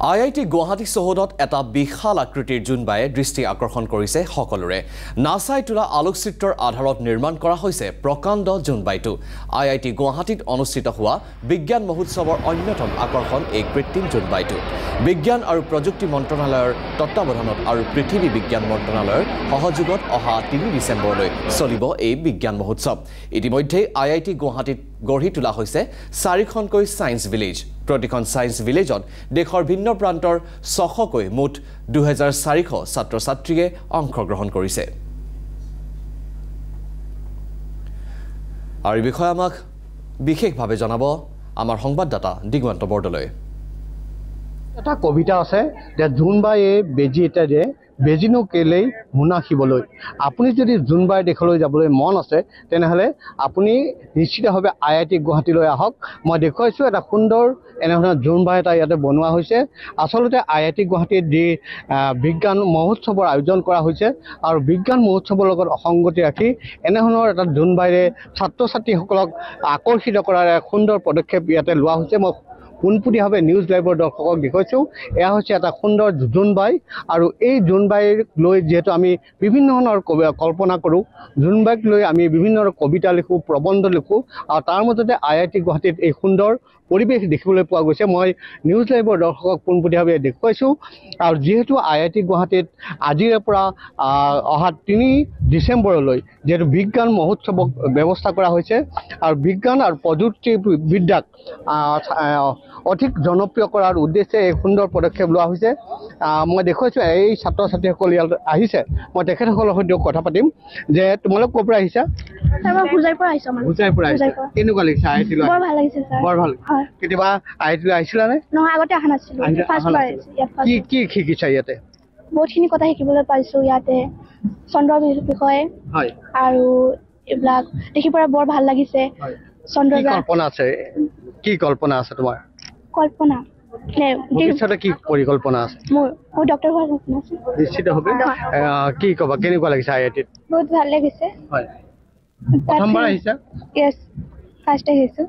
IIT Guwahati চহৰত এটা বিশাল আকৃতিৰ জোনবায়ে দৃষ্টি আকৰ্ষণ কৰিছে সকলোৰে। নাছাই তোলা আলোকচিত্ৰৰ আধাৰত নিৰ্মাণ কৰা হৈছে প্ৰকাণ্ড জোনবাইটো। IIT গুৱাহাটীত অনুষ্ঠিত হোৱা বিজ্ঞান মহোৎসৱৰ অন্যতম আকৰ্ষণ এই কৃত্ৰিম জোনবাইটো। বিজ্ঞান আৰু প্ৰযুক্তি মন্ত্ৰণালয়ৰ তত্ত্বাৱধানত আৰু পৃথিৱী বিজ্ঞান মন্ত্ৰণালয়ৰ সহযোগত অহা ৩ ডিচেম্বৰলৈ চলিব এই বিজ্ঞান মহোৎসৱ। ইতিমধ্যে IIT গুৱাহাটীত গঢ়ি তোলা হৈছে 4খনকৈ সায়েন্স ভিলেজ। প্ৰতিখন সায়েন্স ভিলেজত দেশৰ ভিন্ন প্ৰান্তৰ 600কৈ মুঠ 2400 ছাত্ৰ-ছাত্ৰীয়ে অংশগ্ৰহণ কৰিছে। আৰু এই বিষয়ে আমাক বিশেষভাৱে জনাব আমাৰ সংবাদদাতা দিগন্ত বৰদলৈ। এটা কবিতা আছে যে জোনবায়ে বেজি এটা দিয়ে বেজিনো কেলেই মুনাখিবলৈ। আপুনি যদি জোনবাই দেশলৈ যাবলৈ মন আছে তেনেহ'লে আপুনি নিশ্চিতভাৱে IIT গুৱাহাটীলৈ আহক। মই দেখুৱাইছোঁ এটা সুন্দৰ এনেধৰণৰ জোনবাই এটা ইয়াতে বনোৱা হৈছে। আচলতে IIT গুৱাহাটীত যি বিজ্ঞান মহোৎসৱৰ আয়োজন কৰা হৈছে আৰু বিজ্ঞান মহোৎসৱৰ লগত অসংগতি ৰাখি এনেধৰণৰ এটা জোনবাইৰে ছাত্ৰ ছাত্ৰীসকলক আকৰ্ষিত কৰাৰ এক সুন্দৰ পদক্ষেপ ইয়াতে লোৱা হৈছে। মই পোনপটীয়াভাৱে নিউজ লাইভৰ দৰ্শকক দেখুৱাইছোঁ। এয়া হৈছে এটা সুন্দৰ জোনবাই আৰু এই জোনবাইক লৈ যিহেতু আমি বিভিন্ন ধৰণৰ কল্পনা কৰোঁ, জোনবাইক লৈ আমি বিভিন্ন ধৰণৰ কবিতা লিখোঁ, প্ৰবন্ধ লিখোঁ আৰু তাৰ মাজতে IIT গুৱাহাটীত এই সুন্দৰ পৰিৱেশ দেখিবলৈ পোৱা গৈছে। মই নিউজ লাইভৰ দৰ্শকক পোনপটীয়াভাৱে দেখুৱাইছোঁ। আৰু যিহেতু IIT গুৱাহাটীত আজিৰে পৰা অহা ৩ ডিচেম্বৰলৈ যিহেতু বিজ্ঞান মহোৎসৱক ব্যৱস্থা কৰা হৈছে আৰু বিজ্ঞান আৰু প্ৰযুক্তিবিদ্যাক অধিক জনপ্ৰিয় কৰাৰ উদ্দেশ্যে এই সুন্দৰ পদক্ষেপ লোৱা হৈছে। মই দেখুৱাইছোঁ এই ছাত্ৰ ছাত্ৰীসকল ইয়াত আহিছে। মই তেখেতসকলৰ সৈতে কথা পাতিম যে তোমালোক ক'ৰ পৰা আহিছা? পূজাৰ পৰা আহিছোঁ। পূজাৰ পৰা আহিছা। কেনেকুৱা লাগিছে IIT লৈ? বৰ ভাল লাগিছে ছাৰ। বৰ ভাল। কেতিয়াবা IIT লৈ আহিছিলানে? নহয়, আগতে অহা নাছিলোঁ। কি শিকিছা ইয়াতে? বহুতখিনি কথা শিকিবলৈ পাইছোঁ ইয়াতে, চন্দ্ৰৰ বিষয়ে আৰু এইবিলাক দেখি পেলাই বৰ ভাল লাগিছে। কি কল্পনা আছে তোমাৰ? কল্পনা ভৱিষ্যতে কি পৰিকল্পনা আছে? মোৰ ডক্টৰ হোৱাৰ সপোন আছে। নিশ্চিতভাৱে। কি ক'বা, কেনেকুৱা লাগিছে IITত? বহুত ভাল লাগিছে। প্ৰথমবাৰ আহিছা? ইয়েছ, ফাৰ্ষ্ট আহিছোঁ।